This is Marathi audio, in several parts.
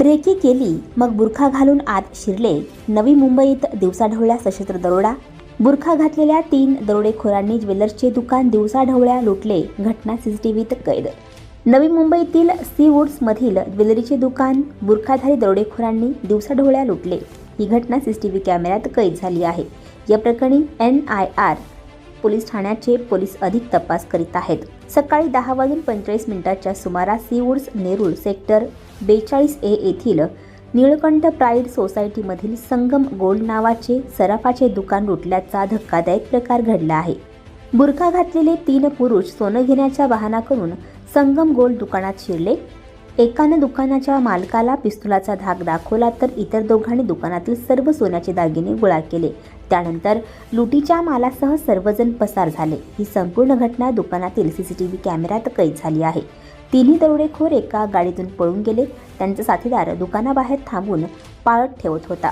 रेकी केली मग बुरखा घालून आत शिरले. नवी मुंबईत दिवसाढवळ्या सशस्त्र दरोडा. बुरखा घातलेल्या 3 दरोडेखोरांनी ज्वेलर्सचे दुकान दिवसाढवळ्या लुटले. घटना सीसीटीव्हीत कैद. नवी मुंबईतील सीवूड्समधील ज्वेलरीचे दुकान बुरखाधारी दरोडेखोरांनी दिवसाढवळ्या लुटले. ही घटना सीसीटीव्ही कॅमेऱ्यात कैद झाली आहे. या प्रकरणी NIR पोलीस ठाण्याचे पोलीस अधिक तपास करीत आहेत. सकाळी 10:45 सुमारास सीवूड्स नेरूळ सेक्टर 42A येथील निळकंठ प्राईड सोसायटीमधील संगम गोल्ड नावाचे सराफाचे दुकान लुटल्याचा धक्कादायक प्रकार घडला आहे. बुरखा घातलेले 3 पुरुष सोनं घेण्याचा बहाणा करून संगम गोल्ड दुकानात शिरले. एकानं दुकानाच्या मालकाला पिस्तुलाचा धाक दाखवला तर इतर दोघांनी दुकानातील सर्व सोन्याचे दागिने गोळा केले. त्यानंतर लुटीच्या मालासह सर्वजण पसार झाले. ही संपूर्ण घटना दुकानातील सीसीटीव्ही कॅमेऱ्यात कैद झाली आहे. तिन्ही दरोडेखोर एका गाडीतून पळून गेले. त्यांचा साथीदार दुकानाबाहेर थांबून पाळत ठेवत होता.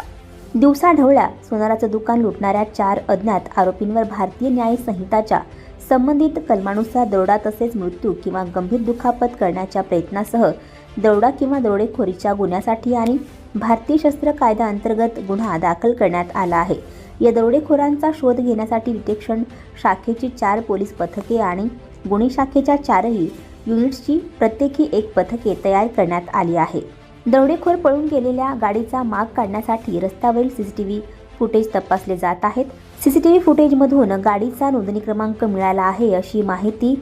दिवसाढवळ्या सोनाराचं दुकान लुटणाऱ्या 4 अज्ञात आरोपींवर भारतीय न्याय संहिताच्या संबंधित कलमानुसार दरोडा तसेच मृत्यू किंवा गंभीर दुखापत करण्याच्या प्रयत्नासह दरोडा किंवा दरोडेखोरीच्या गुन्ह्यासाठी आणि भारतीय शस्त्र कायदा अंतर्गत गुन्हा दाखल करण्यात आला आहे. या दरोडेखोरांचा शोध घेण्यासाठी डिटेक्शन शाखेची 4 पोलीस पथके आणि गुन्हे शाखेच्या 4ही युनिट्सची प्रत्येकी 1 पथके तयार करण्यात आली आहे. दरोडेखोर पळून गेलेल्या गाडीचा माग काढण्यासाठी रस्त्यावरील सीसीटीव्ही फुटेज तपासले जात आहेत. सीसीटीव्ही फुटेजमधून गाडीचा नोंदणी क्रमांक मिळाला आहे अशी माहिती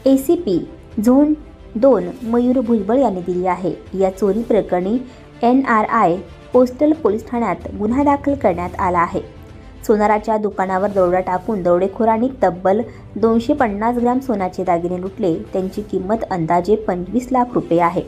ACP झोन 2 मयूर भुजबळ यांनी दिली आहे. या चोरी प्रकरणी NRI पोस्टल पोलीस ठाण्यात गुन्हा दाखल करण्यात आला आहे. सोनाराच्या दुकानावर दरोडा टाकून दरोडेखोरांनी तब्बल 250 ग्रॅम सोन्याचे दागिने लुटले. त्यांची किंमत अंदाजे 25 लाख रुपये आहे.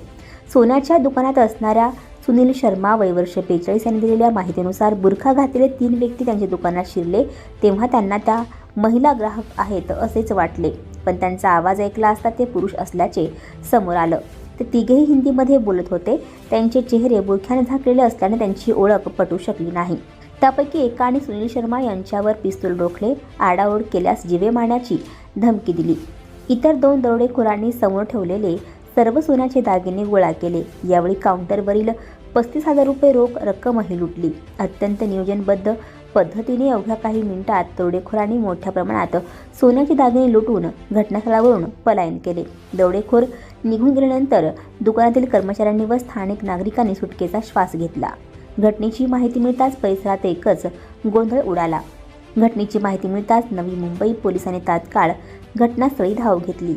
सोन्याच्या दुकानात असणाऱ्या सुनील शर्मा वय वर्ष 45 यांनी दिलेल्या माहितीनुसार बुरखा घातलेले 3 व्यक्ती त्यांच्या दुकानात शिरले तेव्हा त्यांना त्या महिला ग्राहक आहेत असेच वाटले, पण त्यांचा आवाज ऐकला असता ते पुरुष असल्याचे समोर आलं. ते तिघेही हिंदीमध्ये बोलत होते. त्यांचे चेहरे बुरख्याने झाकलेले असल्याने त्यांची ओळख पटू शकली नाही. त्यापैकी एकाने सुनील शर्मा यांच्यावर पिस्तूल रोखले. आरडाओरड केल्यास जीवे मारण्याची धमकी दिली. इतर 2 दरोडेखोरांनी समोर ठेवलेले सर्व सोन्याचे दागिने गोळा केले. यावेळी काउंटरवरील 35,000 रुपये रोख रक्कमही लुटली. अत्यंत नियोजनबद्ध पद्धतीने अवघ्या काही मिनिटात दरोडेखोरांनी मोठ्या प्रमाणात सोन्याचे दागिने लुटून घटनास्थळावरून पलायन केले. दरोडेखोर निघून गेल्यानंतर दुकानातील कर्मचाऱ्यांनी व स्थानिक नागरिकांनी सुटकेचा श्वास घेतला. घटनेची माहिती मिळताच परिसरात एकच गोंधळ उडाला. घटनेची माहिती मिळताच नवी मुंबई पोलिसांनी तात्काळ घटनास्थळी धाव घेतली.